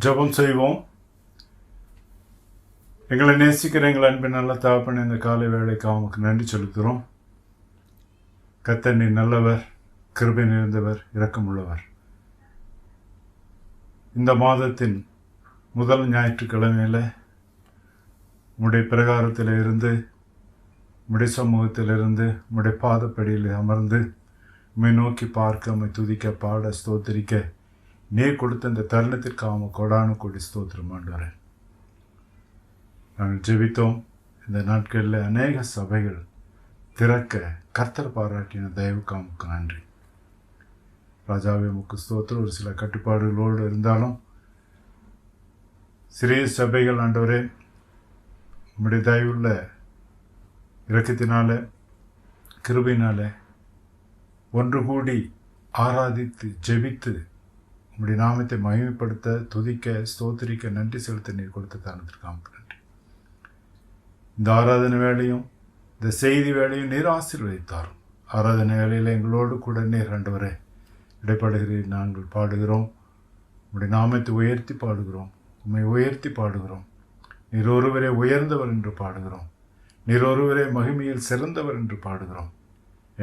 ஜெபம் செய்வோம். எங்களை நேசிக்கிற எங்கள் அன்பின் நல்ல தகப்பன், இந்த காலை வேளைக்கு அவனுக்கு நன்றி செலுத்துகிறோம். கர்த்தர் நீர் நல்லவர், கிருபை நிறைந்தவர், இரக்கமுள்ளவர். இந்த மாதத்தின் முதல் ஞாயிற்றுக்கிழமையில் உம்முடைய பிரகாரத்தில் இருந்து, உம்முடைய சமூகத்திலிருந்து, உம்முடைய பாதப்படியில் அமர்ந்து உம்மை நோக்கி பார்க்க, உம்மை துதிக்க, பாட, ஸ்தோத்திரிக்க நீர் கொடுத்த இந்த தருணத்திற்கு அவன் கொடானு கொடி ஸ்தோத்திரம் ஆண்டவரே. நாங்கள் ஜெபித்தோம். இந்த நாட்களில் அநேக சபைகள் திறக்க கர்த்தர் பாராட்டின தயவுக்கு அவனுக்கு நன்றி. ராஜாவே உமக்கு ஸ்தோத்திரம். ஒரு சில கட்டுப்பாடுகளோடு இருந்தாலும் சிறிய சபைகள் ஆண்டவரே உம்முடைய தயவுள்ள இரக்கத்தினால, கிருபையினால ஒன்று கூடி ஆராதித்து ஜெபித்து உம்முடைய நாமத்தை மகிமைப்படுத்த, துதிக்க, ஸ்தோத்திரிக்க, நன்றி செலுத்த நீர் கொடுத்த தானத்திற்கு அவனுக்கு நன்றி. இந்த ஆராதனை வேலையும் இந்த செய்தி வேலையும் நீர் ஆசீர்வதித்தாரும். ஆராதனை வேலையில் எங்களோடு கூட நீர் ஆண்டவரே இடைப்படுகிறீர். நாங்கள் பாடுகிறோம், உம்முடைய நாமத்தை உயர்த்தி பாடுகிறோம், உம்மை உயர்த்தி பாடுகிறோம். நீர் ஒருவரே உயர்ந்தவர் என்று பாடுகிறோம், நீர் ஒருவரே மகிமையில் சிறந்தவர் என்று பாடுகிறோம்.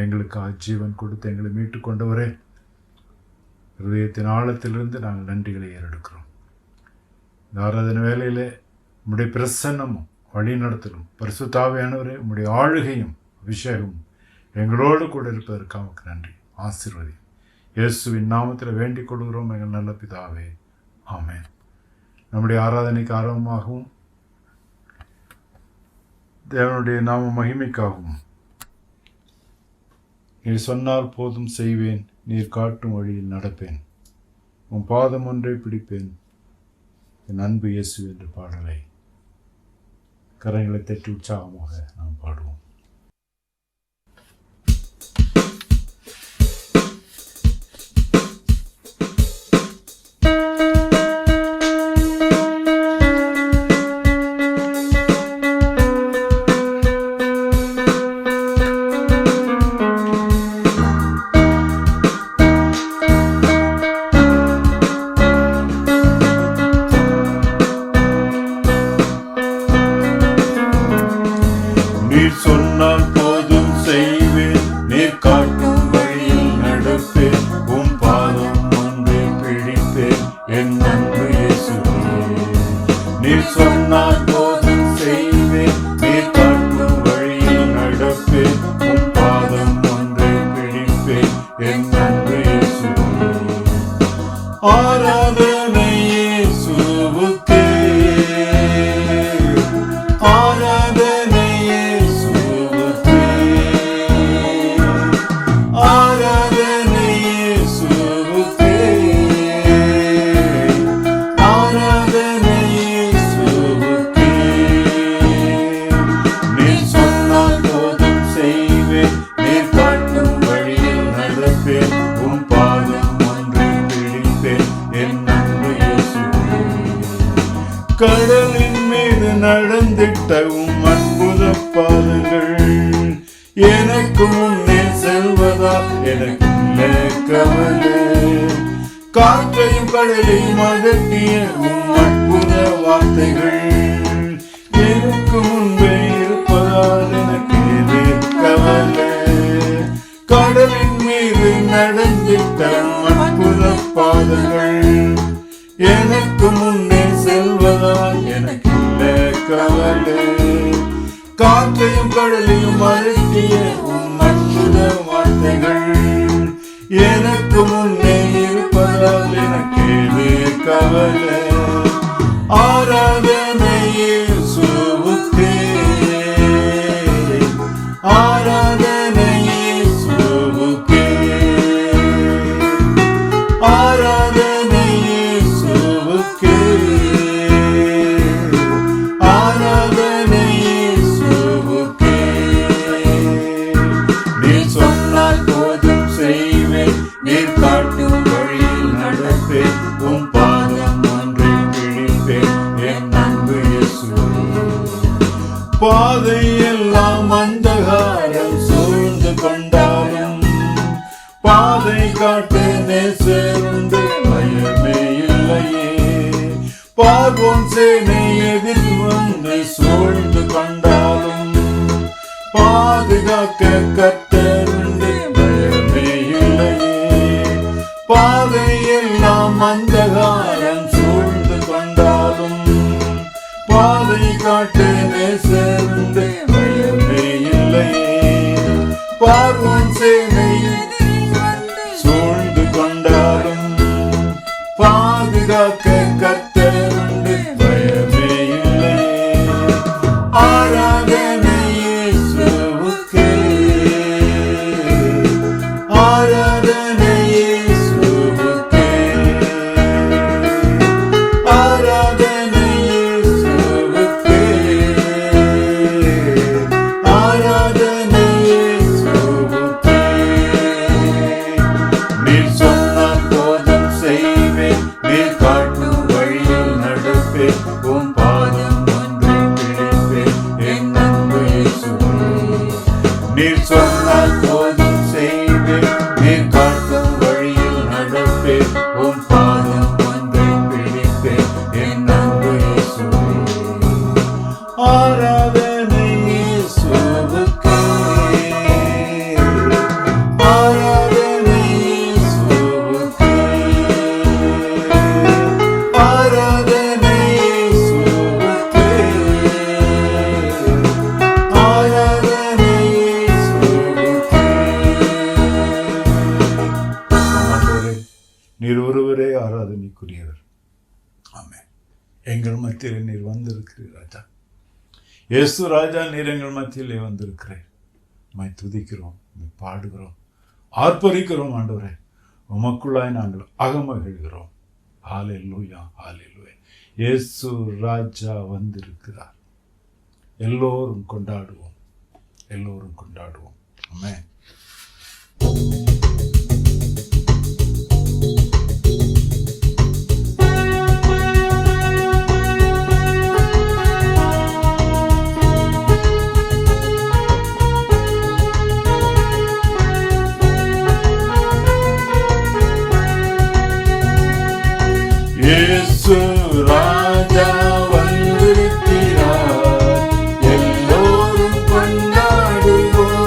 எங்களுக்கு ஆஜீவன் கொடுத்து எங்களை மீட்டு கொண்டவரே, ஹிருதயத்தின் ஆழத்திலிருந்து நாங்கள் நன்றிகளை ஏறெடுக்கிறோம். இந்த ஆராதனை வேலையில் உம்முடைய பிரசன்னமும் வழி நடத்தலும், பரிசுத்த ஆவியானவரே உம்முடைய ஆளுகையும் அபிஷேகமும் எங்களோடு கூட இருப்பதற்கு அவனுக்கு நன்றி. ஆசீர்வதி இயேசுவின் நாமத்தில் வேண்டிக் கொள்கிறோம் எங்கள் நல்ல பிதாவே, ஆமென். நம்முடைய ஆராதனைக்கு ஆரம்பமாகவும் தேவனுடைய நாம மகிமைக்காகவும் நீர் சொன்னால் போதும் செய்வேன், நீர் காட்டும் வழியில் நடப்பேன், உன் பாதம் ஒன்றை பிடிப்பேன், என் அன்பு இயேசு என்ற பாடலை கரங்களை தட்டி உற்சாகமாக நாம் பாடுவோம். கடலின் மீது நடந்திட்ட உம் அற்புத பாதங்கள் எனக்கு முன்னே செல்வதா எனக்கு கவலை. காற்றையும் கடலையும் அதட்டிய உம் அற்புத வார்த்தைகள் எனக்கு முன்பே இருப்பதால் எனக்கு கவலை. கடலின் மீது நடந்திட்ட உம் அற்புத பாதங்கள் எனக்கு முன்னே செல்வதால் எனக்கு கவலை. காற்றையும் கடலையும் அழுத்திய உம் அற்புத வார்த்தைகள் எனக்கு முன்னே இருப்பதால் எனக்கு கவலை. ஆராதனை இயேசுவுக்கே, ஆராதனை இயேசுவுக்கே, ஆராதனை இயேசுவுக்கே, ஆராதனை இயேசுவுக்கே. நீர் சொன்னால் போதும் செய்வேன், நீர் காட்டும் வழியில் நடப்பேன், உம் பாதம் ஒன்றை பிடிப்பேன், என் அன்பு இயேசுவே. பாதையெல்லாம் அந்தகாரம் சூழ்ந்து கொண்டாலும் பாதை காட்டு நேசருண்டு பயமே இல்லையே. பார்வோன் சேனை எதிர் வந்து சூழ்ந்து கொண்டாலும் பாதுகாக்க கர்த்தருண்டு பயமே இல்லையே. பாதையெல்லாம் அந்தகாரம் சூழ்ந்து கொண்டாலும் பாதை காட்டு நேசருண்டு பயமே இல்லையே. பார்வோன் சேனை சூழ்ந்து கொண்டாலும் பாதுகாக்க கர்த்தருண்டு பயமே இல்லையே. ஆராதனை இயேசுவுக்கே, ஆராதனை இயேசுவுக்கே, ஆராதனை இயேசுவுக்கே, ஆராதனை இயேசுவுக்கே. நீர் சொன்னால் போதும் செய்வேன், நீர் காட்டும் வழியில் நடப்பேன், உம் பாதம் ஒன்றை பிடிப்பேன் என் அன்பு இயேசுவே. நீர் சொன்னால் போதும் செய்வேன், நீர் காட்டும் வழியில் நடப்பேன், உம் பாதம் ஒன்றை பிடிப்பேன் என் அன்பு இயேசுவே. ஆராதனை இயேசுவுக்கே, ஆராதனை இயேசுவுக்கே, ஆராதனை இயேசுவுக்கே, ஆராதனை இயேசுவுக்கே. ஆண்டவரே, நீர் ஒருவரே ஆராதனைக்குரியவர். ஆமென். எங்கள் மத்தியில் நீர் வந்திருக்கிறீர் ராஜா. இயேசு ராஜா, நீர் எங்கள் மத்தியிலே வந்திருக்கிறேன். உம்மை துதிக்கிறோம், உம்மை பாடுகிறோம், ஆர்ப்பரிக்கிறோம். ஆண்டவரே, உமக்குள்ளாய் நாங்கள் அகமகிழ்கிறோம். ஹல்லேலூயா, ஹல்லேலூயா. இயேசு ராஜா வந்திருக்கிறார். எல்லோரும் கொண்டாடுவோம், எல்லோரும் கொண்டாடுவோம். ஆமென். இயேசு ராஜா வந்திருக்கிறார், எல்லோரும் கொண்டாடுவோம்.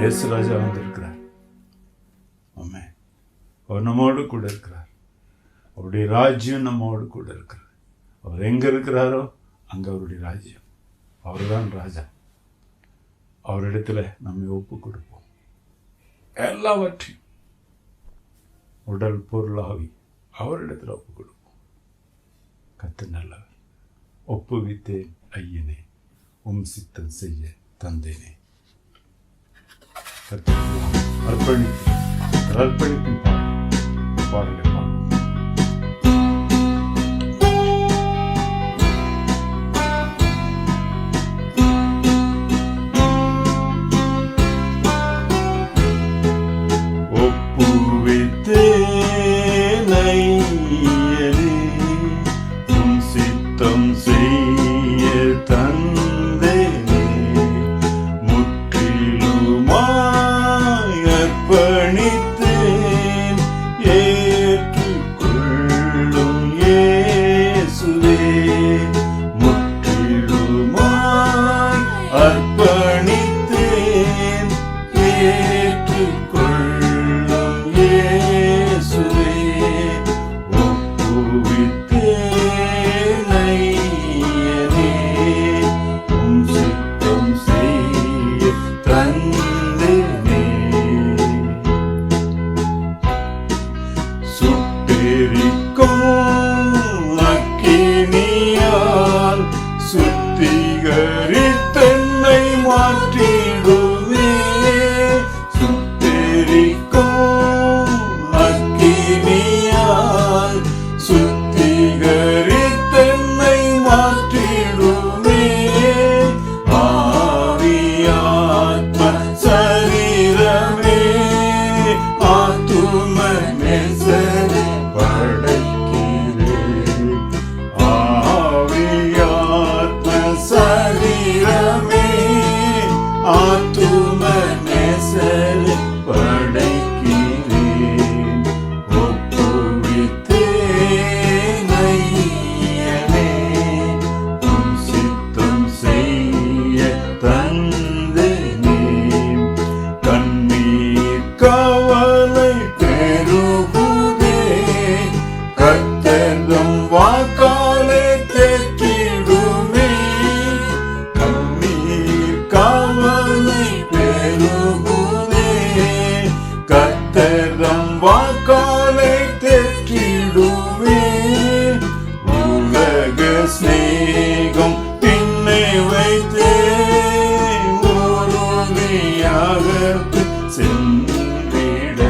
இயேசு ராஜா வந்திருக்கிறார். ஆமென். அவர் நம்மோடு கூட இருக்கிறார். அவருடைய ராஜ்யம் நம்மோடு கூட இருக்கிறார். அவர் எங்க இருக்கிறாரோ அங்க அவருடைய ராஜ்யம். அவர்தான் ராஜா. அவரிடத்துல நம்மை ஒப்பு கொடுப்போம். எல்லாவற்றையும், உடல் பொருள் ஆவி, அவரிடத்துல ஒப்பு கொடுப்போம். கர்த்தர் நல்லவர். ஒப்புவித்தேன் ஐயனே, உம் சித்தம் செய்ய தந்தேனே. அர்ப்பணிப்பின் பாடலை பாடும். ஒப்புவித்தேன் ஐயனே, உம் சித்தம் செய்ய தந்தேனே. முற்றிலுமாய் அர்ப்பணித்தேன், ஏற்றுக்கொள்ளும் இயேசுவே. முற்றிலுமாய் அர்ப்பணித்தேன், ஏற்றுக்கொள்ளும் இயேசுவே. ஒப்புவித்தேன் ஐயனே, உம் சித்தம் செய்ய தந்தேனே. சுட்டெரிக்கும் அக்கினியால் சுத்திகரித்தென்னை மாற்றிடுவே. சுட்டெரிக்கும் அக்கினியால் சுத்திகரித்தென்னை மாற்றிடுவே. ஆவியாத்ம சரீரமே, ஆத்தும நேசரை படைக்கிறேன். ஆவியாத்ம சரீரமே, ஆத்தும நேசரை படைக்கிறேன். ஒப்புவித்தேன் ஐயனே, உம் சித்தம் செய்ய தந்தேனே. கண்ணீர் கவலை பெருகுதே, கர்த்தரும் வாக்காலே தேற்றிடுமே. கண்ணீர் கவலை பெருகுதே, கர்த்தரும் வாக்காலே தேற்றிடுமே. உலக சிநேகம் பின்னே வைத்தே, உறுதியாக சென்றிட.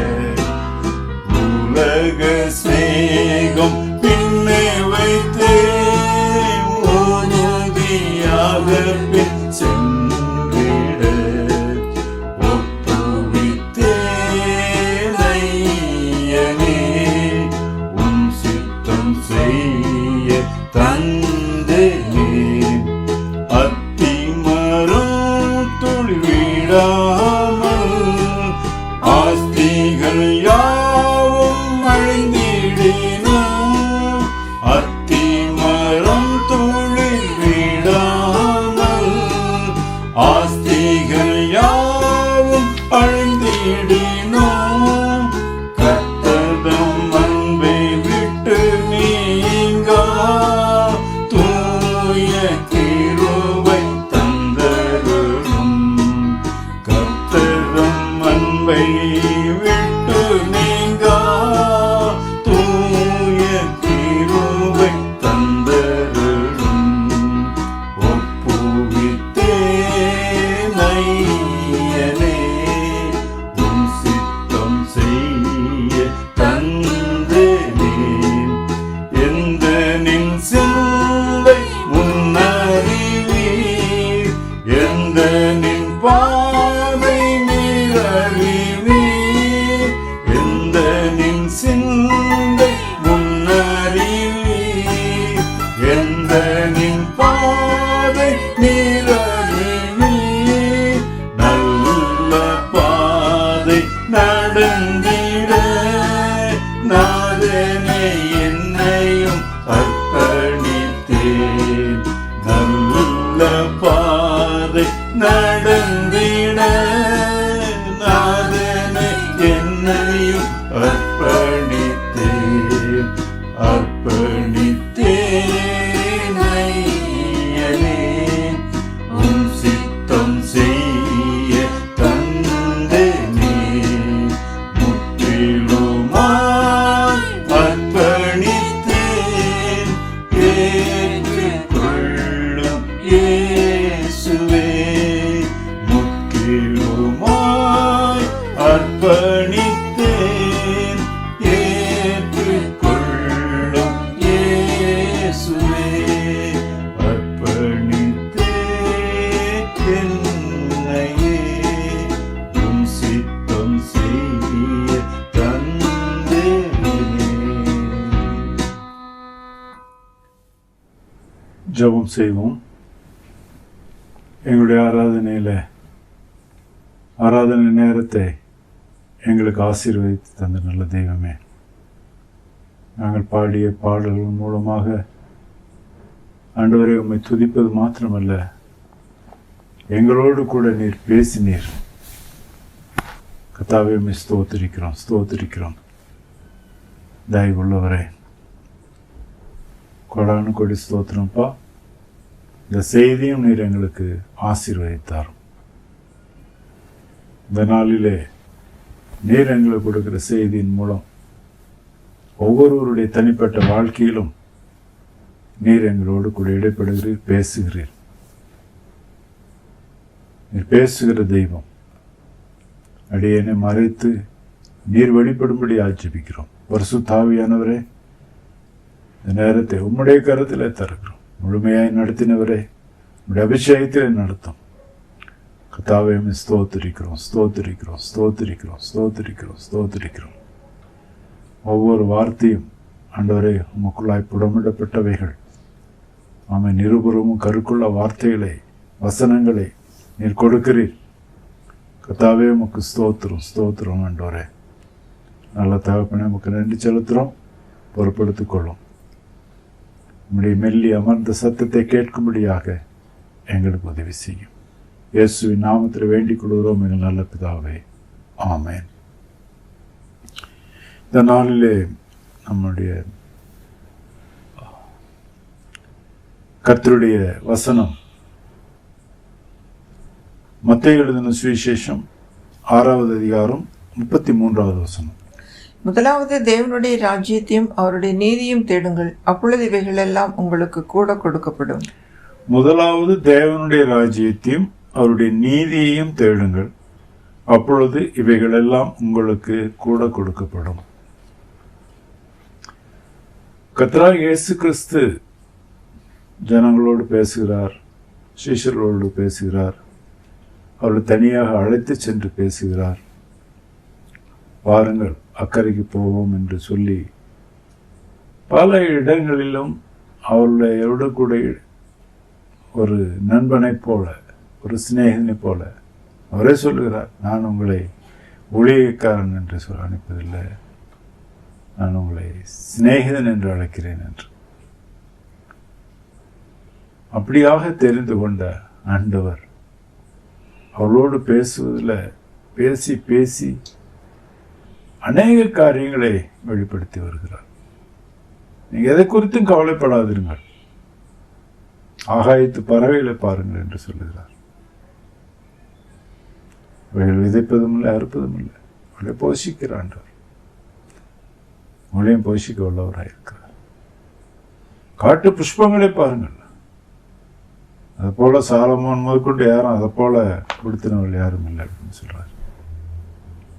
உலக சிநேகம் பின்னே வைத்தே, உறுதியாக சென்றிட. ஒப்புவித்தேன் ஐயனே, உம் சித்தம் செய்ய தந்தேனே. அத்திமரம் துளிவிடாமல் ஆஸ்திகள் யாவும் அழிந்திடினும். அத்திமரம் துளிவிடாமல் ஆஸ்திகள் யாவும் அழிந்திடினும். கர்த்தரும் அன்பை விட்டு நீங்கா தூய கிருபை தந்தருளும். கர்த்தரும் அன்பை விட்டு நீங்கா தூய கிருபை தந்தருளும். ஒப்புவித்தேன் ஐயனே, உம் சித்தம் செய்ய தந்தேனே. எந்த நின் சிந்தை முன்னறிவீர், எந்த நின் பாதை நீரறிவீர். எந்த நின் சிந்தை முன்னறிவீர், எந்த நின் பாதை நீரறிவீர். நல்ல பாதை நடந்திட நாதனே என்னையும் அர்ப்பணித்தேன். நல்ல பாதை நடந்திட ஜெபம் செய்வோம். எங்களுடைய ஆராதனை நேரத்தை எங்களுக்கு ஆசீர்வதித்து தந்த நல்ல தெய்வமே, நாங்கள் பாடிய பாடல்கள் மூலமாக ஆண்டவரை உம்மை துதிப்பது மாத்திரமல்ல, எங்களோடு கூட நீர் பேசினீர். கர்த்தாவே, உம்மை ஸ்தோத்திரிக்கிறோம். தயவுள்ளவரே, கொடானு கொடி ஸ்தோத்திரம்ப்பா. இந்த செய்தியும் நீர் எங்களுக்கு ஆசீர்வதித்தார். இந்த நாளிலே நீர் எங்களுக்கு கொடுக்கிற செய்தியின் மூலம் ஒவ்வொருவருடைய தனிப்பட்ட வாழ்க்கையிலும் நீர் எங்களோடு கூட இடைப்படுகிறீர், பேசுகிறீர். நீர் பேசுகிற தெய்வம். அடியேனை மறைத்து நீர் வெளிப்படும்படி ஆட்சேபிக்கிறோம். பரிசுத்த ஆவியானவரே, இந்த நேரத்தை உம்முடைய கருத்திலே தருகிறோம். முழுமையாய் நடத்தினவரே, உம்முடைய அபிஷேகத்திலே நடத்தும். கர்த்தாவே, ஸ்தோத்திரிக்கிறோம். ஒவ்வொரு வார்த்தையும் ஆண்டவரே உமக்குள்ளாய் புடமிடப்பட்டவைகள். ஆமென். இருபுறமும் கருக்குள்ள வார்த்தைகளை, வசனங்களை நீர் கொடுக்கிறீர். கர்த்தாவே, உமக்கு ஸ்தோத்திரம் ஆண்டவரே. நல்ல தகப்பனே, உமக்கு நன்றி செலுத்துகிறோம். பொறுப்படுத்திக் கொள்ளும். உம்முடைய மெல்லி அமர்ந்த சத்தத்தை கேட்கும்படியாக எங்களுக்கு உதவி செய்யும். இயேசுவின் நாமத்தில் வேண்டிக் கொள்கிறோம் எங்கள் நல்ல பிதாவே, ஆமென். இந்த நாளிலே நம்முடைய கர்த்தருடைய வசனம் மத்தேயு எழுதின சுவிசேஷம் 6வது அதிகாரம் 33வது வசனம். முதலாவது தேவனுடைய ராஜ்யத்தையும் அவருடைய நீதியும் தேடுங்கள், அப்பொழுது இவைகளெல்லாம் உங்களுக்கு கூட கொடுக்கப்படும். முதலாவது தேவனுடைய ராஜ்யத்தையும் அவருடைய நீதியையும் தேடுங்கள், அப்பொழுது இவைகளெல்லாம் உங்களுக்கு கூட கொடுக்கப்படும். கர்த்தராகிய இயேசு கிறிஸ்து ஜனங்களோடு பேசுகிறார், சீஷர்களோடு பேசுகிறார், அவர்களை தனியாக அழைத்து சென்று பேசுகிறார். வாருங்கள், அக்கறைக்கு போவோம் என்று சொல்லி பல இடங்களிலும் அவர்களுடைய கூட ஒரு நண்பனைப் போல, ஒரு சிநேகிதனைப் போல அவரே சொல்லுகிறார், நான் உங்களை ஊழியக்காரன் என்று அனுப்பதில்லை, நான் உங்களை சிநேகிதன் என்று அழைக்கிறேன் என்று. அப்படியாக தெரிந்து கொண்ட ஆண்டவர் அவளோடு பேசுவதில் பேசி அநேக காரியங்களை வெளிப்படுத்தி வருகிறார். நீங்கள் எதை குறித்தும் கவலைப்படாதீர்கள், ஆகாயத்து பறவைகளை பாருங்கள் என்று சொல்லுகிறார். அவைகள் விதைப்பதும் இல்லை, அறுப்பதும் இல்லை, அவளை போஷிக்கிறான். உங்களையும் போஷிக்க உள்ளவராயிருக்கிறார். காட்டு புஷ்பங்களை பாருங்கள், அதை போல சாலமோன் முதற்கொண்டு யாரும் அதை போல கொடுத்தினவள் யாரும் இல்லை அப்படின்னு சொல்றாரு.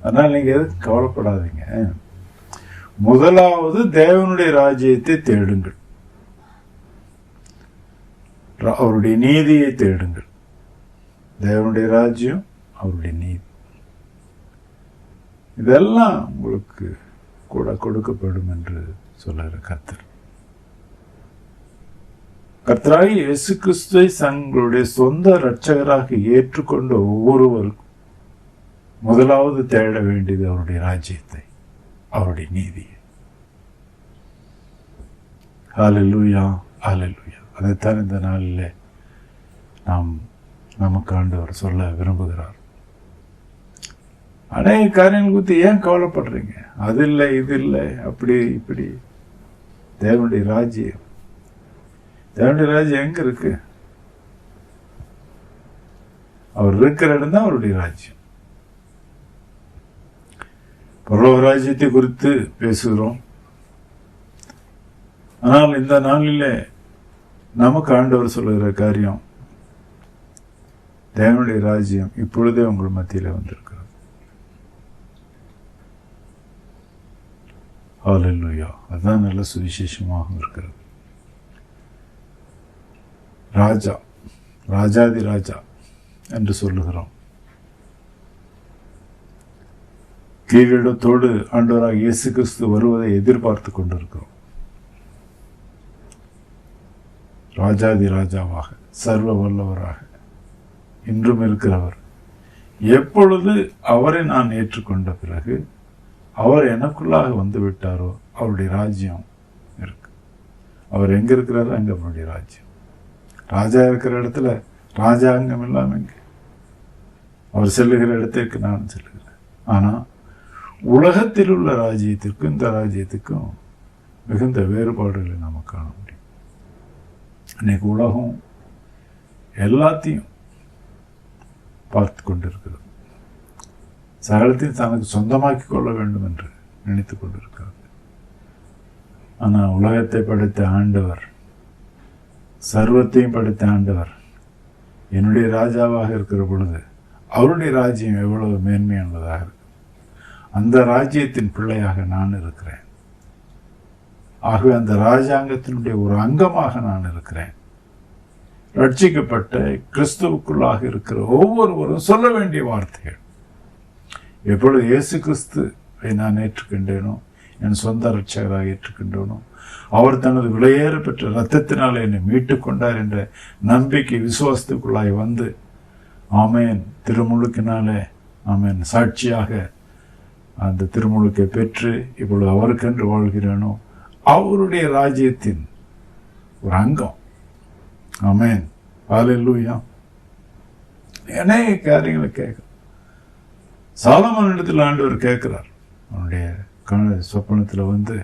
அதனால் நீங்க எதுக்கு கவலைப்படாதீங்க. முதலாவது தேவனுடைய ராஜ்யத்தை தேடுங்கள், அவருடைய நீதியை தேடுங்கள். தேவனுடைய ராஜ்யம், அவருடைய நீதி, இதெல்லாம் உங்களுக்கு கூட கொடுக்கப்படும் என்று சொல்லுகிற கர்த்தர். கர்த்தராகிய இயேசு கிறிஸ்துவை தங்களுடைய சொந்த இரட்சகராக ஏற்றுக்கொண்ட ஒவ்வொருவருக்கும் முதலாவது தேட வேண்டியது அவருடைய ராஜ்யத்தை, அவருடைய நீதியை. ஹல்லேலூயா, ஹல்லேலூயா. அதைத்தான் இந்த நாளில் நமக்கு ஆண்டவர் சொல்ல விரும்புகிறார். அநேக காரியங்கள் குறித்து ஏன் கவலைப்படுறீங்க? அது இல்லை, இது இல்லை, அப்படி இப்படி. தேவனுடைய ராஜ்யம் எங்க இருக்கு? அவர் இருக்கிற இடம் தான் அவருடைய ராஜ்யம். பரலோக ராஜ்யத்தை குறித்து பேசுகிறோம். ஆனால் இந்த நாளிலே நமக்கு ஆண்டவர் சொல்லுகிற காரியம், தேவனுடைய ராஜ்யம் இப்பொழுதே உங்கள் மத்தியில வந்திருக்கிறது. ஹல்லேலூயா. அதுதான் நல்ல சுவிசேஷமாக இருக்கிறது. ராஜாதி ராஜா என்று சொல்லுகிறோம். கீழிடத்தோடு ஆண்டவராக இயேசு கிறிஸ்து வருவதை எதிர்பார்த்து கொண்டிருக்கிறோம். ராஜாதி ராஜாவாக சர்வ வல்லவராக இன்றும் இருக்கிறவர். எப்பொழுது அவரை நான் ஏற்றுக்கொண்ட பிறகு அவர் எனக்குள்ளாக வந்து விட்டாரோ அவருடைய ராஜ்யம் இருக்கு. அவர் எங்க இருக்கிறாரோ அங்க அவருடைய ராஜ்யம். ராஜா இருக்கிற இடத்துல ராஜாங்கம் இல்லாம எங்க? அவர் செல்லுகிற இடத்திற்கு நான் செல்லுகிறேன். ஆனா உலகத்தில் உள்ள ராஜ்யத்திற்கும் இந்த ராஜ்யத்துக்கும் மிகுந்த வேறுபாடுகளை நாம் காண முடியும். இன்னைக்கு உலகம் எல்லாத்தையும் பார்த்து கொண்டிருக்கிறது. சகலத்தையும் தனக்கு சொந்தமாக்கி கொள்ள வேண்டும் என்று நினைத்து கொண்டிருக்கிறது. ஆனால் உலகத்தை படைத்த ஆண்டவர், சர்வத்தையும் படைத்த ஆண்டவர் என்னுடைய ராஜாவாக இருக்கிற பொழுது அவருடைய ராஜ்யம் எவ்வளவு மேன்மையானதாக இருக்கு. அந்த ராஜ்யத்தின் பிள்ளையாக நான் இருக்கிறேன். ஆகவே அந்த ராஜாங்கத்தினுடைய ஒரு அங்கமாக நான் இருக்கிறேன். ரட்சிக்கப்பட்ட கிறிஸ்துவுக்குள்ளாக இருக்கிற ஒவ்வொருவரும் சொல்ல வேண்டிய வார்த்தைகள். எப்பொழுது இயேசு கிறிஸ்துவை நான் ஏற்றுக்கொண்டேனோ, என் சொந்த ரட்சகராக ஏற்றுக்கொண்டேனோ, அவர் தனது விலையேற பெற்ற இரத்தத்தினால் என்னை மீட்டுக் கொண்டார் என்ற நம்பிக்கை விசுவாசத்துக்குள்ளாய் வந்து, ஆமேன், திருமுழுக்கினாலே ஆமேன் சாட்சியாக அந்த திருமுழுக்கை பெற்று இப்பொழுது அவருக்கென்று வாழ்கிறேனோ, அவருடைய ராஜ்யத்தின் ஒரு அங்கம். ஆமேன், ஹல்லேலூயா. அநேக காரியங்களை கேட்க சாலமோன் இடத்தில் ஆண்டவர் கேட்கிறார். அவனுடைய சொப்பனத்தில் வந்து,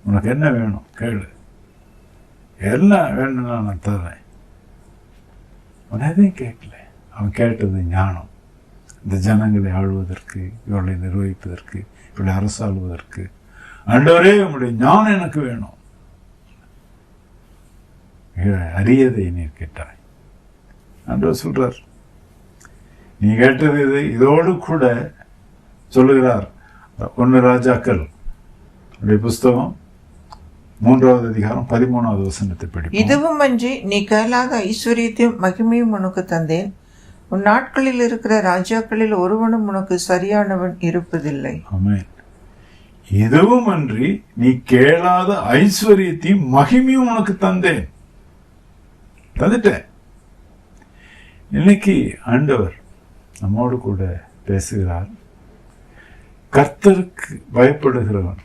உனக்கு என்ன வேணும் கேளு, என்ன வேணும்னா நான் தர்றேன். அவன் எதையும் கேட்கல. அவன் கேட்டது ஞானம். இந்த ஜனங்களை ஆளுவதற்கு, இவர்களை நிர்வகிப்பதற்கு, இவர்களை அரசாளுவதற்கு. ஆண்டவரே, உங்களுடைய ஞானம் எனக்கு வேணும். அரியதை நீர் கேட்டாய். ஆண்டவர் சொல்றார், நீ கேட்டது இது. இதோடு கூட சொல்லுகிறார் 1 ராஜாக்கள் புஸ்தகம் 3வது அதிகாரம் 13வது வசனத்தை படிப்போம். இதுவும் அன்றி நீ கேளாத ஐஸ்வர்யத்தையும் மகிமையும் உனக்கு தந்தேன். உன் நாட்களில் இருக்கிற ராஜாக்களில் ஒருவனும் உனக்கு சரியானவன் இருப்பதில்லை. ஆமென். இதுவும் அன்றி நீ கேளாத ஐஸ்வர்யத்தையும் மகிமையும் உனக்கு தந்துட்டேன். இன்னைக்கு ஆண்டவர் நம்மோடு கூட பேசுகிறார். கர்த்தருக்கு பயப்படுகிறவன்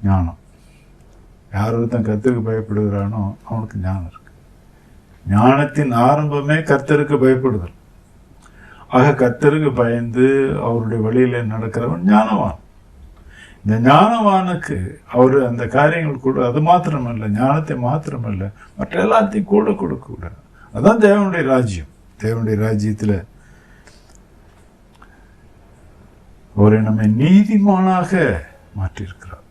ஞானம். யார் ஒருத்தன் கர்த்தருக்கு பயப்படுகிறானோ அவனுக்கு ஞானம் இருக்கு. ஞானத்தின் ஆரம்பமே கர்த்தருக்கு பயப்படுதல். ஆக கர்த்தருக்கு பயந்து அவருடைய வழியில நடக்கிறவன் ஞானவான். இந்த ஞானவானுக்கு அவர் அந்த காரியங்கள் கூட, அது மாத்திரமல்ல, ஞானத்தை மாத்திரமல்ல, மற்ற எல்லாத்தையும் கூட கொடுக்க கூடாது. அதான் தேவனுடைய ராஜ்யம். தேவனுடைய ராஜ்யத்தில் அவரை நம்மை நீதிமானாக மாற்றியிருக்கிறார்.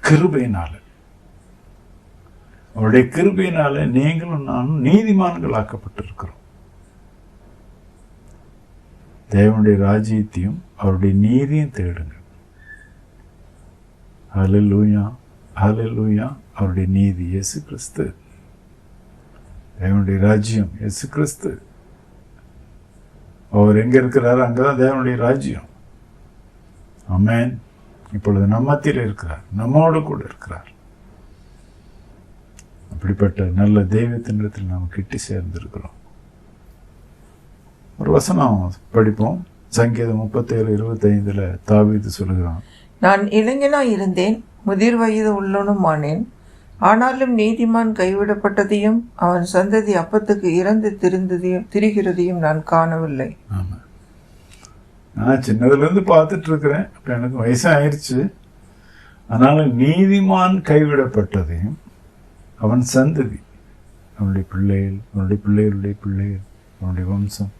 கிருபையினால, அவருடைய கிருபையினால நீங்களும் நானும் நீதிமான்கள் ஆக்கப்பட்டிருக்கிறோம். தேவனுடைய ராஜ்யத்தையும் அவருடைய நீதியும் தேடுங்கள். ஹல்லேலூயா, ஹல்லேலூயா. அவருடைய நீதி இயேசு கிறிஸ்து. தேவனுடைய ராஜ்யம் இயேசு கிறிஸ்து. அவர் எங்க இருக்கிறார், அங்கதான் தேவனுடைய ராஜ்யம். ஆமென். இப்பொழுது நம்ம மத்தியில் இருக்கிறார், நம்மோடு கூட இருக்கிறார். அப்படிப்பட்ட நல்ல தெய்வத்தினிடத்தில் நாம் கிட்டி சேர்ந்திருக்கிறோம். ஒரு வசனம் படிப்போம். சங்கீதம் 37:25 தாவீது சொல்லுகிறான், நான் இளைஞனாய் இருந்தேன், முதிர் வயது உள்ளவனும் ஆனேன். ஆனாலும் நீதிமான் கைவிடப்பட்டதையும் அவன் சந்ததி அப்பத்துக்கு இறந்து திரிகிறதையும் நான் காணவில்லை. ஆமா, நான் சின்னதுலேருந்து பார்த்துட்டு இருக்கிறேன். இப்போ எனக்கு வயசாயிருச்சு. ஆனாலும் நீதிமான் கைவிடப்பட்டதையும் அவன் சந்ததி, அவனுடைய பிள்ளைகள், அவனுடைய பிள்ளைகளுடைய பிள்ளைகள், அவனுடைய வம்சம்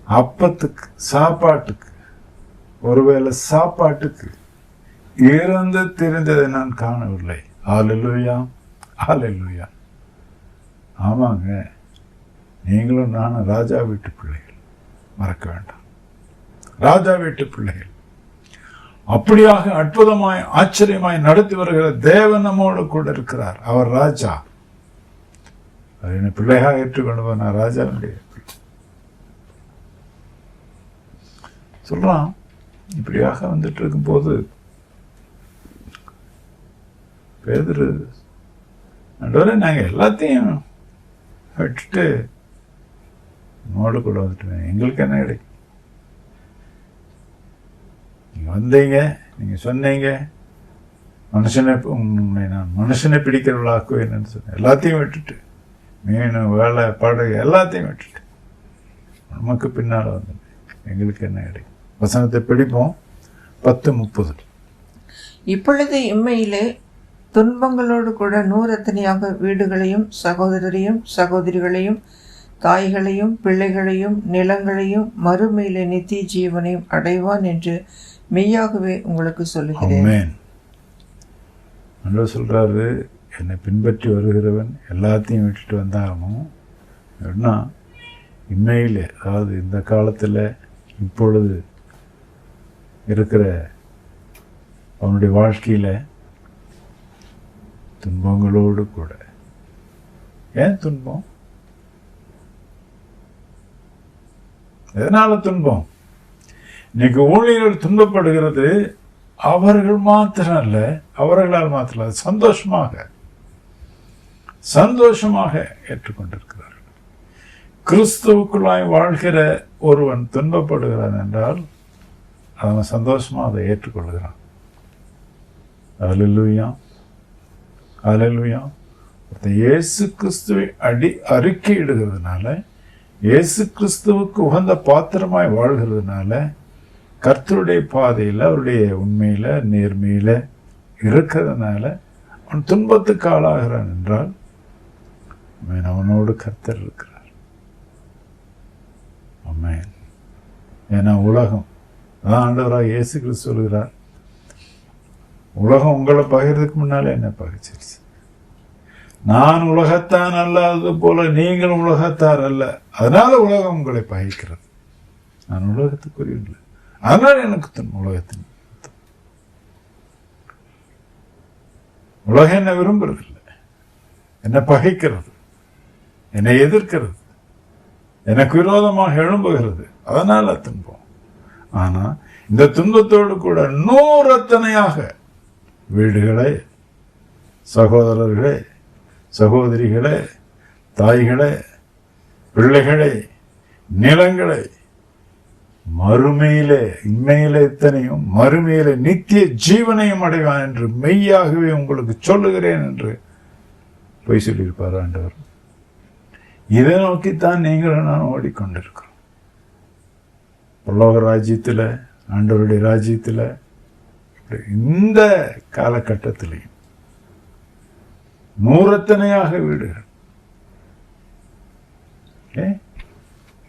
அப்பத்துக்கு, சாப்பாட்டுக்கு, ஒருவேளை சாப்பாட்டுக்கு இறந்து தெரிந்ததை நான் காணவில்லை. ஹல்லேலூயா, ஹல்லேலூயா. ஆமாங்க, நீங்களும் நானும் ராஜா வீட்டு பிள்ளைகள், மறக்க வேண்டாம். ராஜா வீட்டு பிள்ளைகள். அப்படியாக அற்புதமாய் ஆச்சரியமாய் நடத்தி வருகிற தேவன் நம்மோடு கூட இருக்கிறார். அவர் ராஜா. அவர் என்னை பிள்ளையாக ஏற்றுக்கொண்டு நான் ராஜாவுடைய சொல்றான். இப்படியாக வந்துட்டு இருக்கும்போது பேதுரு ஆண்டவரே நாங்கள் எல்லாத்தையும் விட்டுட்டு உன்னோடு கூட வந்துட்டேன், எங்களுக்கு என்ன கிடைக்கும்? நீங்கள் வந்தீங்க, நீங்கள் சொன்னீங்க நான் மனுஷனை பிடிக்கிறவளாக்குவேன்னு சொன்னேன். எல்லாத்தையும் விட்டுட்டு, மீன் வேலை படகு எல்லாத்தையும் விட்டுட்டு நமக்கு பின்னால் வந்தேன், எங்களுக்கு என்ன கிடைக்கும்? வசனத்தை பிடிப்போம். 10:30. இப்பொழுது இம்மையிலே துன்பங்களோடு கூட 100 வீடுகளையும் சகோதரரையும் சகோதரிகளையும் தாய்களையும் பிள்ளைகளையும் நிலங்களையும் மறுமையிலே நித்திய ஜீவனையும் அடைவான் என்று மெய்யாகவே உங்களுக்கு சொல்லுகிறேன். ஆமென். ஆண்டவர் சொல்றாரு, என்னை பின்பற்றி வருகிறவன் எல்லாத்தையும் விட்டுட்டு வந்தாகணும். ஏன்னா இம்மையிலே, அதாவது இந்த காலத்தில் இப்பொழுது இருக்கிற அவனுடைய வாழ்க்கையில் துன்பங்களோடு கூட. ஏன் துன்பம்? எதனால துன்பம்? இன்னைக்கு ஊழியர்கள் துன்பப்படுகிறது அவர்கள் மாத்திரம் அல்ல, அவர்களால் மாத்திரம் அல்ல, சந்தோஷமாக ஏற்றுக்கொண்டிருக்கிறார்கள். கிறிஸ்துவுக்குள்ளாய் வாழ்கிற ஒருவன் துன்பப்படுகிறான் என்றால் அவன் சந்தோஷமா அதை ஏற்றுக்கொள்கிறான். அல்லேலூயா, அல்லேலூயா. இயேசு கிறிஸ்துவை அறிக்கையிடுகிறதுனால, இயேசு கிறிஸ்துவுக்கு உகந்த பாத்திரமாய் வாழ்கிறதுனால, கர்த்தருடைய பாதையில் அவருடைய உண்மையில நேர்மையில இருக்கிறதுனால அவன் துன்பத்துக்கு ஆளாகிறான் என்றால் அவனோடு கர்த்தர் இருக்கிறார். ஆமென். ஏன்னா உலகம், அதான் ஆண்டவராக இயேசு கிறிஸ்து சொல்கிறார், உலகம் உங்களை பகிர்றதுக்கு முன்னாலே என்ன பகிர்ச்சிருச்சு. நான் உலகத்தான் அல்லாதது போல நீங்கள் உலகத்தார் அல்ல, அதனால உலகம் உங்களை பகைக்கிறது. நான் உலகத்துக்குரியவில்லை, அதனால எனக்கு உலகத்தின் உலகம் என்ன விரும்புறதில்லை, என்னை பகைக்கிறது, என்னை எதிர்க்கிறது, எனக்கு விரோதமாக எழும்புகிறது, அதனால துன்பம். ஆனா இந்த துன்பத்தோடு கூட 100 வீடுகளே, சகோதரர்களே, சகோதரிகளே, தாய்களே, பிள்ளைகளே, நிலங்களே, மறுமையிலே, இம்மையிலே இத்தனையும் மறுமையிலே நித்திய ஜீவனையும் அடைவான் என்று மெய்யாகவே உங்களுக்கு சொல்லுகிறேன் என்று பொய் சொல்லியிருப்பார் ஆண்டவர். இதை நோக்கித்தான் நீங்களும் நான் ஓடிக்கொண்டிருக்கிறோம். பரலோக ராஜ்யத்தில், ஆண்டவருடைய ராஜ்யத்தில், இந்த காலகட்டத்திலையும் 100 வீடுகள்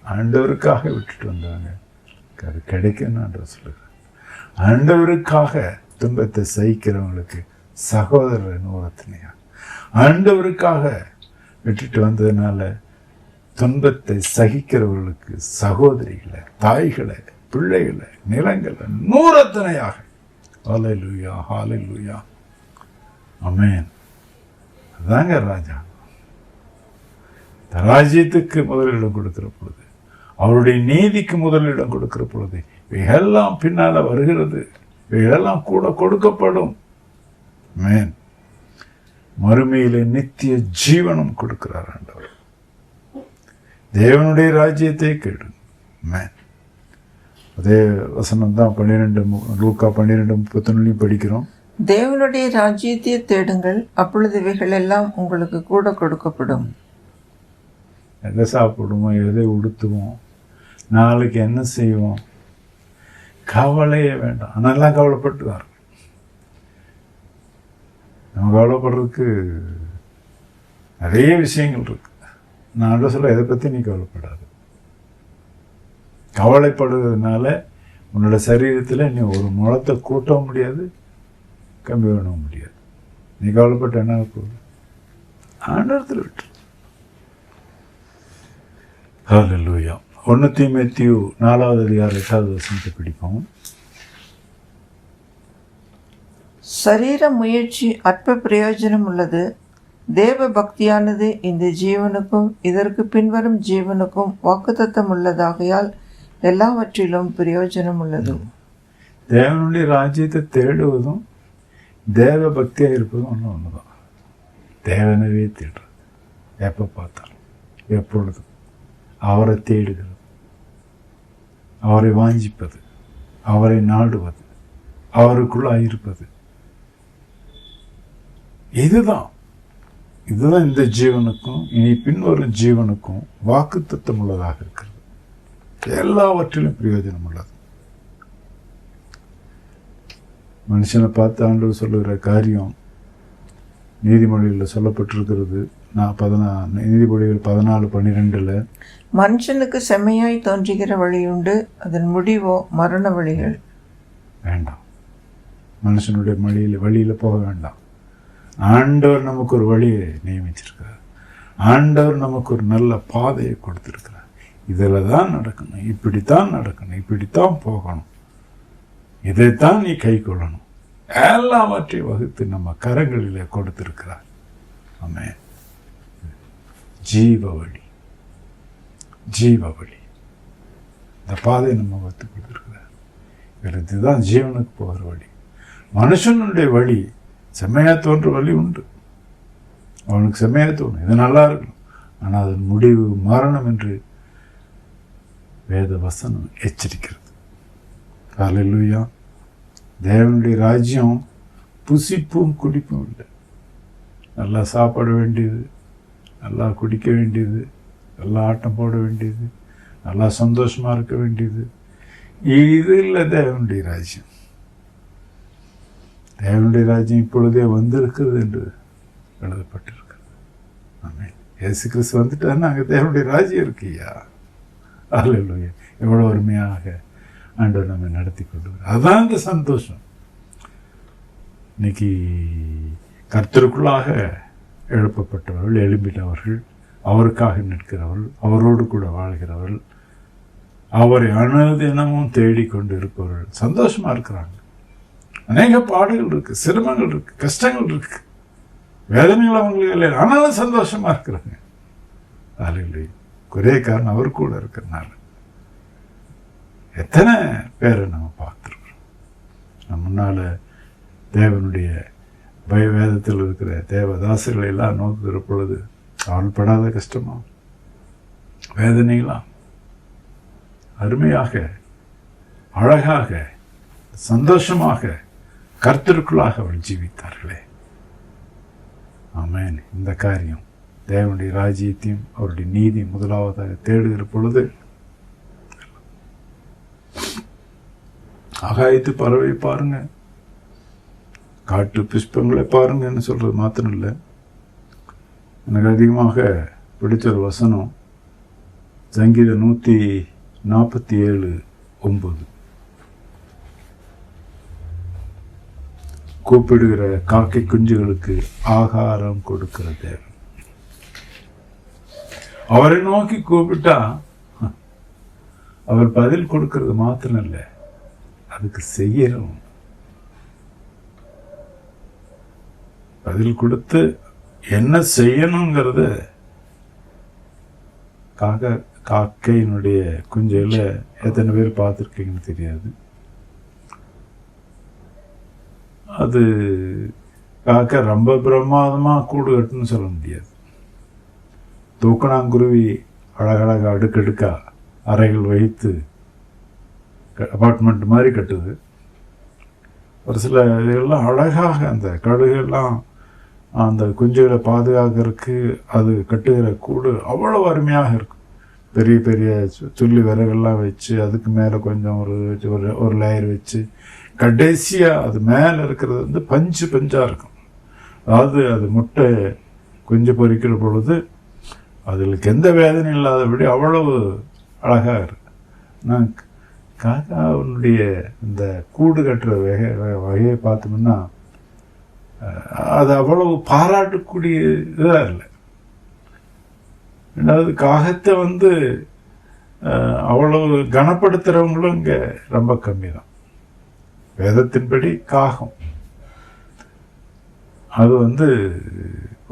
ஆண்டவருக்காக விட்டுட்டு வந்தாங்க. அது கிடைக்கும்னு ஆண்டவர் சொல்லுகிறார். ஆண்டவருக்காக துன்பத்தை சகிக்கிறவங்களுக்கு சகோதரர் 100 ஆண்டவருக்காக விட்டுட்டு வந்ததுனால துன்பத்தை சகிக்கிறவர்களுக்கு சகோதரிகளை, தாய்களை, பிள்ளைகளை, நிலங்களை 100 ஹல்லேலூயா, ஹல்லேலூயா, ஆமென். அதாங்க ராஜா. ராஜ்யத்துக்கு முதலிடம் கொடுக்கிற பொழுது, அவருடைய நீதிக்கு முதலிடம் கொடுக்கிற பொழுது, இவையெல்லாம் பின்னால வருகிறது, இவையெல்லாம் கூட கொடுக்கப்படும். ஆமென். மறுமையிலே நித்திய ஜீவனம் கொடுக்கிறார் ஆண்டவர். தேவனுடைய ராஜ்யத்தை கேளுங்க. ஆமென். அதே வசனம் தான் 12 லூக்கா 12:31 படிக்கிறோம். தேவனுடைய ராஜ்யத்தை தேடுங்கள், அப்பொழுது இவைகள் எல்லாம் உங்களுக்கு கூட கொடுக்கப்படும். எதை சாப்பிடுவோம், எதை உடுத்துவோம், நாளைக்கு என்ன செய்வோம், கவலையே வேண்டாம். அதெல்லாம் கவலைப்பட்டுவார். நம்ம கவலைப்படுறதுக்கு நிறைய விஷயங்கள் இருக்கு. நான் சொல்ல, இதை பற்றி நீ கவலைப்படாது. கவலைப்படுறதுனால உன்னோட சரீரத்தில் நீ ஒரு முளத்தை கூட்டவும் முடியாது, கம்பி பண்ணவும் முடியாது. நீ கவலைப்பட்ட என்ன போகுது? ஆண்டவரத்தில் விட்டு. ஹல்லேலூயா. 1 தீமோத்தேயு 4:8 பிடிப்போம். சரீர முயற்சி அற்ப பிரயோஜனம் உள்ளது, தேவ பக்தியானது இந்த ஜீவனுக்கும் இதற்கு பின்வரும் ஜீவனுக்கும் வாக்குத்தத்தம் உள்ளதாகையால் எல்லாவற்றிலும் பிரயோஜனம் உள்ளது. தேவனுடைய ராஜ்யத்தை தேடுவதும் தேவ பக்தியாக இருப்பதும் ஒன்றுதான். தேவனவே தேடுறது. எப்போ பார்த்தாலும் எப்பொழுதும் அவரை தேடுகிறது, அவரை வாஞ்சிப்பது, அவரை நாடுவது, அவருக்குள்ளாக இருப்பது. இதுதான் இந்த ஜீவனுக்கும் இனி பின்வரும் ஜீவனுக்கும் வாக்குத்தத்தம் உள்ளதாக இருக்கிறது. எல்லாவற்றிலும் பிரயோஜனம் உள்ளது. மனுஷனை பார்த்து ஆண்டவர் சொல்லுகிற காரியம் நீதிமொழிகளில் சொல்லப்பட்டிருக்கிறது. நீதிமொழிகள் 14:12 மனுஷனுக்கு செம்மையாய் தோன்றுகிற வழியுண்டு, அதன் முடிவோ மரண வழிகள். வேண்டாம், மனுஷனுடைய வழியில் போக வேண்டாம். ஆண்டவர் நமக்கு ஒரு வழியை நியமிச்சிருக்கிறார். ஆண்டவர் நமக்கு ஒரு நல்ல பாதையை கொடுத்திருக்கிறார். இதில் தான் நடக்கணும், இப்படித்தான் நடக்கணும், இப்படித்தான் போகணும், இதைத்தான் நீ கை கொள்ளணும், எல்லாவற்றையும் வகுத்து நம்ம கரங்களிலே கொடுத்திருக்கிறார். ஆமென். ஜீவ வழி, இந்த பாதையை நம்ம வகுத்து கொடுத்திருக்கிறார். இதுதான் ஜீவனுக்கு போகிற வழி. மனுஷனுடைய வழி செம்மையா தோன்ற வழி உண்டு. அவனுக்கு செம்மையா தோணும், இது நல்லா இருக்கும். ஆனால் அதன் முடிவு மரணம் என்று வேத வசனம் எச்சரிக்கிறது. ஹல்லேலூயா. தேவனுடைய ராஜ்யம் புசிப்பும் குடிப்பும் இல்லை. நல்லா சாப்பிட வேண்டியது, நல்லா குடிக்க வேண்டியது, நல்லா ஆட்டம் போட வேண்டியது, நல்லா சந்தோஷமாக இருக்க வேண்டியது. இது இல்லை தேவனுடைய ராஜ்யம். தேவனுடைய ராஜ்யம் இப்பொழுதே வந்திருக்கிறது என்று எழுதப்பட்டிருக்கிறது. ஆமென். இயேசு கிறிஸ்து வந்துட்டாருன்னா அங்கே தேவனுடைய ராஜ்யம் இருக்குய்யா. ஹல்லேலூயா. எவ்வளோ அருமையாக ஆண்டவர் நம்மை நடத்தி கொண்டு, அதுதான் இந்த சந்தோஷம். இன்னைக்கு கர்த்தருக்குள்ளாக எழுப்பப்பட்டவர்கள், எழும்பினவர்கள், அவருக்காக நிற்கிறவர்கள், அவரோடு கூட வாழ்கிறவர்கள், அவரை அனுதினமும் தேடிக்கொண்டு இருப்பவர்கள் சந்தோஷமா இருக்கிறாங்க. அநேக பாடுகள் இருக்கு, சிரமங்கள் இருக்கு, கஷ்டங்கள் இருக்கு, வேதனைகள் அவங்களுக்கு இல்லை, ஆனாலும் சந்தோஷமா இருக்கிறாங்க. அதில் ஒரே காரணம் அவர் கூட இருக்கிறனால. எத்தனை பேரை நம்ம பார்த்துருக்குறோம். நம்ம முன்னால தேவனுடைய வேதத்தில் இருக்கிற தேவதாசர்களை எல்லாம் நோக்குகிற பொழுது அவள் படாத கஷ்டமா வேதனைகளாம் அருமையாக அழகாக சந்தோஷமாக கர்த்தருக்குள்ளாக அவள் ஜீவித்தார்களே. ஆமென். இந்த காரியம் தேவனுடைய ராஜ்யத்தையும் அவருடைய நீதி முதலாவதாக தேடுகிற பொழுது ஆகாயத்து பறவை பாருங்க, காட்டு புஷ்பங்களை பாருங்கன்னு சொல்றது மாத்திரம் இல்லை. எனக்கு அதிகமாக பிடிச்ச ஒரு வசனம் சங்கீதம் 147:9. கூப்பிடுகிற காக்கை குஞ்சுகளுக்கு ஆகாரம் கொடுக்கிற தேவன். அவரை நோக்கி கூப்பிட்டா அவர் பதில் கொடுக்கிறது மாத்திரம் இல்லை, அதுக்கு செய்யணும். பதில் கொடுத்து என்ன செய்யணுங்கிறத காக்கையினுடைய குஞ்சையில எத்தனை பேர் பார்த்துருக்கீங்கன்னு தெரியாது. அது காக்கை ரொம்ப பிரமாதமா கூடு கட்டுன்னு சொல்ல முடியாது. தூக்கணாங்குருவி அழகழகா அடுக்கடுக்கா அறைகள் வைத்து அபார்ட்மெண்ட் மாதிரி கட்டுது. ஒரு சில இதெல்லாம் அழகாக அந்த கழுகெல்லாம் அந்த குஞ்சுகளை பாதுகாக்கிறதுக்கு அது கட்டுகிற கூடு அவ்வளோ அருமையாக இருக்கும். பெரிய பெரிய சொல்லி விறகெல்லாம் வச்சு அதுக்கு மேலே கொஞ்சம் ஒரு லேயர் வச்சு கடைசியாக அது மேலே இருக்கிறது வந்து பஞ்சாக இருக்கும். அதாவது அது முட்டை குஞ்சு பொறிக்கிற பொழுது அதுக்கு எந்த வேதனையும் இல்லாதபடி அவ்வளவு அழகாக இருக்கு. நான் காக்காவுடைய இந்த கூடு கட்டுற வகையை பார்த்தோம்னா அது அவ்வளவு பாராட்டக்கூடிய இதாக இல்லை. ரெண்டாவது காகத்தை வந்து அவ்வளவு கனப்படுத்துகிறவங்களும் இங்கே ரொம்ப கம்மி தான். வேதத்தின்படி காகம் அது வந்து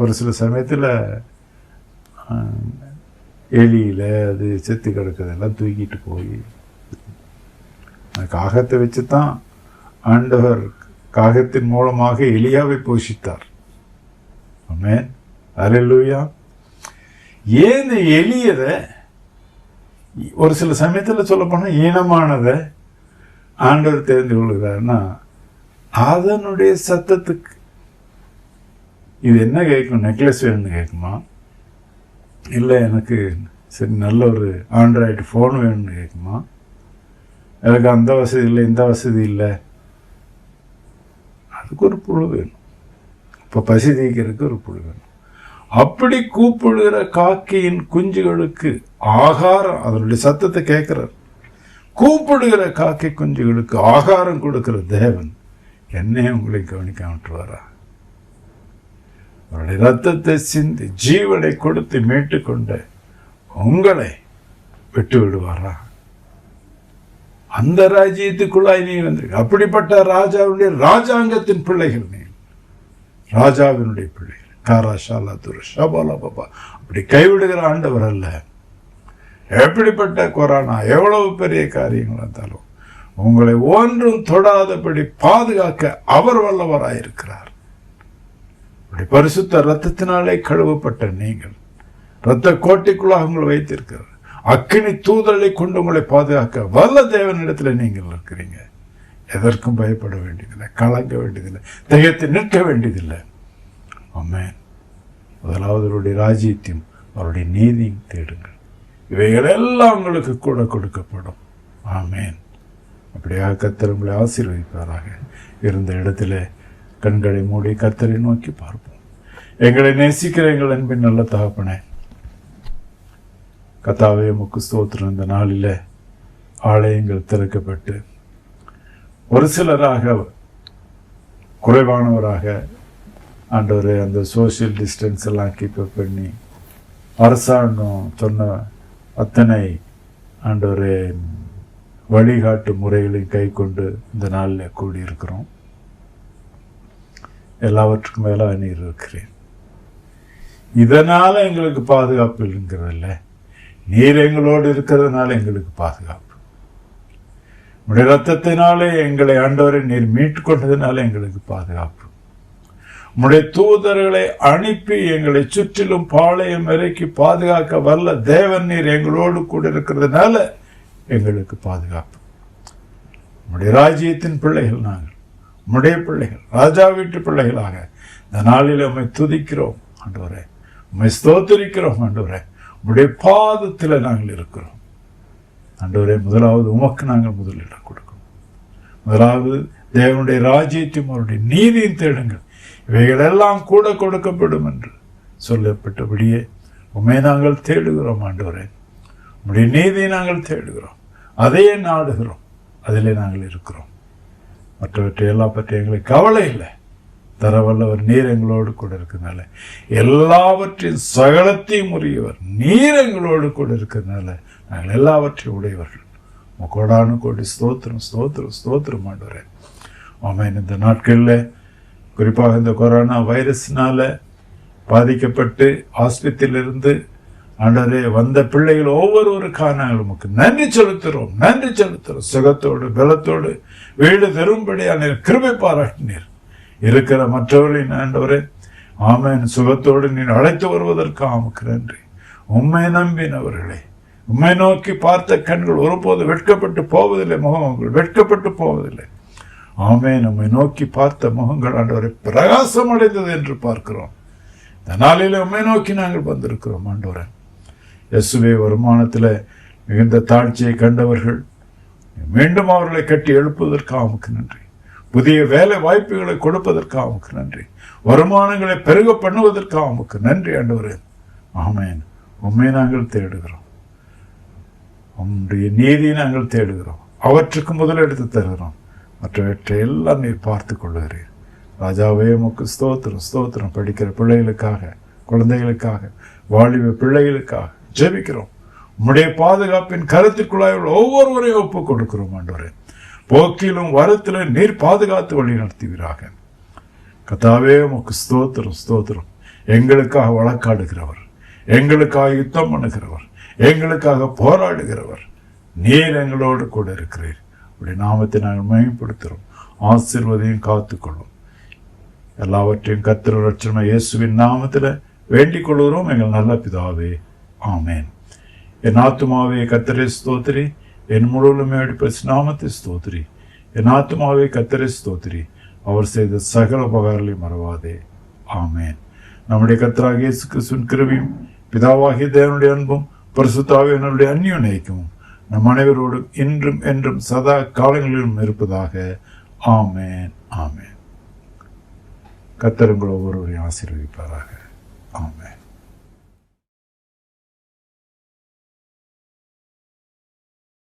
ஒரு சில சமயத்தில் எலியில் அது செத்து கிடக்கிறதெல்லாம் தூக்கிட்டு போய் காகத்தை வச்சு தான் ஆண்டவர் காகத்தின் மூலமாக எலியாவை போஷித்தார். ஆமென். அல்லேலூயா. ஏன் இந்த எளியதை, ஒரு சில சமயத்தில் சொல்ல போனால் ஈனமானதை ஆண்டவர் தெரிந்து கொள்கிறார்னா, அதனுடைய சத்தத்துக்கு இது என்ன கேட்கும்? நெக்லஸ் வேணும்னு கேட்குமா? இல்லை எனக்கு சரி நல்ல ஒரு ஆண்ட்ராய்டு ஃபோன் வேணும்னு கேட்குமா? எனக்கு அந்த வசதி இல்லை, இந்த வசதி இல்லை. அதுக்கு ஒரு புழு வேணும். இப்போ பசி தீக்கிறதுக்கு ஒரு புழு வேணும். அப்படி கூப்பிடுகிற காக்கையின் குஞ்சுகளுக்கு ஆகாரம், அதனுடைய சத்தத்தை கேட்கிறார். கூப்பிடுகிற காக்கை குஞ்சுகளுக்கு ஆகாரம் கொடுக்கிற தேவன் என்னையும் உங்களை கவனிக்க விட்டுருவாரா? அவருடைய ரத்தத்தை சிந்தி ஜீவனை கொடுத்து மீட்டு கொண்ட உங்களை விட்டு விடுவாரா? அந்த ராஜ்யத்துக்குள்ளாய் நீ வந்திருக்க. அப்படிப்பட்ட ராஜாவுடைய ராஜாங்கத்தின் பிள்ளைகள், நீ ராஜாவினுடைய பிள்ளைகள். காராஷாலா துரஷாபாலா பாபா. அப்படி கைவிடுகிற ஆண்டவர் அல்ல. எப்படிப்பட்ட கொரோனா எவ்வளவு பெரிய காரியங்கள் இருந்தாலும் உங்களை ஒன்றும் தொடாதபடி பாதுகாக்க அவர் வல்லவராயிருக்கிறார். பரிசுத்த ரத்தத்தினாலே கழுவப்பட்ட நீங்கள், இரத்த கோட்டைக்குள்ளாக உங்களை வைத்திருக்கிறார். அக்கினி தூதலை கொண்டு உங்களை பாதுகாக்க வல்ல தேவனிடத்தில் நீங்கள் இருக்கிறீங்க. எதற்கும் பயப்பட வேண்டியதில்லை, கலங்க வேண்டியதில்லை, தையத்தை நிற்க வேண்டியதில்லை. ஆமென். முதலாவது அவருடைய ராஜ்யத்தையும் அவருடைய நீதியும் தேடுங்கள், இவைகள் எல்லாம் உங்களுக்கு கூட கொடுக்கப்படும். ஆமென். அப்படியாக கர்த்தர் உங்களை ஆசீர்வதிப்பாராக. இருந்த இடத்துல கண்களை மூடி கர்த்தரை நோக்கி பார்ப்போம். எங்களை நேசிக்கிற எங்கள் அன்பின் நல்ல தகப்பனே, கர்த்தாவே உமக்கு ஸ்தோத்திரம். இந்த நாளில் ஆலயங்கள் திறக்கப்பட்டு ஒரு சிலராக குறைவானவராக ஆண்டவரே அந்த சோசியல் டிஸ்டன்ஸ் எல்லாம் கீப்பப் பண்ணி அரசாங்கம் சொன்ன அத்தனை ஆண்டவரே வழிகாட்டு முறைகளையும் கை கொண்டு இந்த நாளில் கூடியிருக்கிறோம். எல்லாவற்றுக்கும் மேலே நீர் இருக்கிறேன். இதனால எங்களுக்கு பாதுகாப்பு இல்லைங்கிறதில்ல, நீர் எங்களோடு இருக்கிறதுனால எங்களுக்கு பாதுகாப்பு. உடைய ரத்தத்தினாலே எங்களை ஆண்டவரை நீர் மீட்டு கொண்டதுனால எங்களுக்கு பாதுகாப்பு. உடைய தூதர்களை அனுப்பி எங்களை சுற்றிலும் பாளையம் இறக்கி பாதுகாக்க வல்ல தேவன் நீர் எங்களோடு கூட இருக்கிறதுனால எங்களுக்கு பாதுகாப்பு. உடைய ராஜ்யத்தின் பிள்ளைகள் நாங்கள், உம்முடைய பிள்ளைகள், ராஜா வீட்டு பிள்ளைகளாக இந்த நாளில் உம்மை துதிக்கிறோம் ஆண்டவரே, உம்மை ஸ்தோத்திரிக்கிறோம் ஆண்டவரே. உம்முடைய பாதத்தில் நாங்கள் இருக்கிறோம் ஆண்டவரே. முதலாவது உமக்கு நாங்கள் முதலிடம் கொடுக்கிறோம். முதலாவது தேவனுடைய ராஜ்யத்தையும் அவருடைய நீதியும் தேடுங்கள், இவைகள் எல்லாம் கூட கொடுக்கப்படும் என்று சொல்லப்பட்டபடியே உம்மை நாங்கள் தேடுகிறோம் ஆண்டவரே. உம்முடைய நீதியை நாங்கள் தேடுகிறோம், அதையே நாடுகிறோம், அதிலே நாங்கள் இருக்கிறோம். மற்றவற்றை எல்லாம் பற்றி எங்களுக்கு கவலை இல்லை. தரவல்லவர் நீர் எங்களோடு கூட இருக்கிறதுனால, எல்லாவற்றையும் சகலத்தையும் உரியவர் நீர் எங்களோடு கூட இருக்கிறதுனால நாங்கள் எல்லாவற்றையும் உடையவர்கள். கோடானு கோடி ஸ்தோத்திரம் ஸ்தோத்திரம் ஸ்தோத்திரம் ஆண்டவரே. ஆமென். இந்த நாட்களில் குறிப்பாக இந்த கொரோனா வைரஸ்னால பாதிக்கப்பட்டு ஆஸ்பத்திரியிலிருந்து ஆண்டவரே வந்த பிள்ளைகள் ஒவ்வொருவருக்காக நாங்கள் உமக்கு நன்றி செலுத்துகிறோம், நன்றி செலுத்துகிறோம். சுகத்தோடு பலத்தோடு வீடு திரும்படியான கிருபை பாராட்டினீர். இருக்கிற மற்றவர்களின் ஆண்டவரே ஆமென் சுகத்தோடு நீர் அழைத்து வருவதற்காக உமக்கு நன்றி. உம்மை நம்பினவர்களே, உம்மை நோக்கி பார்த்த கண்கள் ஒருபோது வெட்கப்பட்டு போவதில்லை, முகங்கள் வெட்கப்பட்டு போவதில்லை. ஆமென். நம்மை நோக்கி பார்த்த முகங்கள் ஆண்டவரை பிரகாசம் அடைந்தது என்று பார்க்கிறோம். இந்த நாளில் உம்மை நோக்கி நாங்கள் வந்திருக்கிறோம் ஆண்டவரே. இயேசுவே, வருமானத்தில் மிகுந்த தாழ்ச்சியை கண்டவர்கள் மீண்டும் அவர்களை கட்டி எழுப்புவதற்காக உமக்கு நன்றி. புதிய வேலை வாய்ப்புகளை கொடுப்பதற்காக உமக்கு நன்றி. வருமானங்களை பெருக பண்ணுவதற்காக உமக்கு நன்றி ஆண்டவரே. ஆமென். உம்மை நாங்கள் தேடுகிறோம், உம்முடைய நீதியை நாங்கள் தேடுகிறோம், அவற்றுக்கு முதலெடுத்து தருகிறோம். மற்றவற்றை எல்லாம் நீர் பார்த்து கொள்ளுகிறீர். ராஜாவே உமக்கு ஸ்தோத்திரம் ஸ்தோத்திரம். படிக்கிற பிள்ளைகளுக்காக, குழந்தைகளுக்காக, வாலிப பிள்ளைகளுக்காக ஜெபிக்கிறோம். உம்முடைய பாதுகாப்பின் கருத்திற்குள்ளாய் ஒவ்வொருவரையும் ஒப்பு கொடுக்கிறோம் ஆண்டவரே. போக்கிலும் வரத்திலும் நீர் பாதுகாத்து வழி நடத்துவீராக. கர்த்தாவே உமக்கு ஸ்தோத்திரம் ஸ்தோத்திரம். எங்களுக்காக வழக்காடுகிறவர், எங்களுக்காக யுத்தம் பண்ணுகிறவர், எங்களுக்காக போராடுகிறவர் நீர் எங்களோடு கூட இருக்கிறீர். உடைய நாமத்தை நாங்கள் மேம்படுத்துகிறோம். ஆசீர்வதியும் காத்துக்கொள்ளும். எல்லாவற்றையும் கர்த்தர் ரட்சகர் இயேசுவின் நாமத்தில் வேண்டிக் கொள்கிறோம் எங்கள் நல்ல பிதாவே. ஆமேன். என் ஆத்துமாவே கர்த்தரை ஸ்தோத்திரி, என் முழுவலுமே நாமத்தை ஸ்தோத்திரி. என் ஆத்துமாவே கர்த்தரை ஸ்தோத்திரி, அவர் செய்த சகல உபகாரங்களையும் மறவாதே. ஆமேன். நம்முடைய கர்த்தராகிய இயேசு கிறிஸ்துவின் கிருபையும் பிதாவாகிய தேவனுடைய அன்பும் பரிசுத்த ஆவியானவருடைய அந்யோன்யம் நம் அனைவரோடும் இன்றும் என்றும் சதா காலங்களிலும் இருப்பதாக. ஆமேன். ஆமேன். கர்த்தர் உங்கள் ஒவ்வொருவரையும் ஆசீர்வதிப்பாராக. ஆமேன்.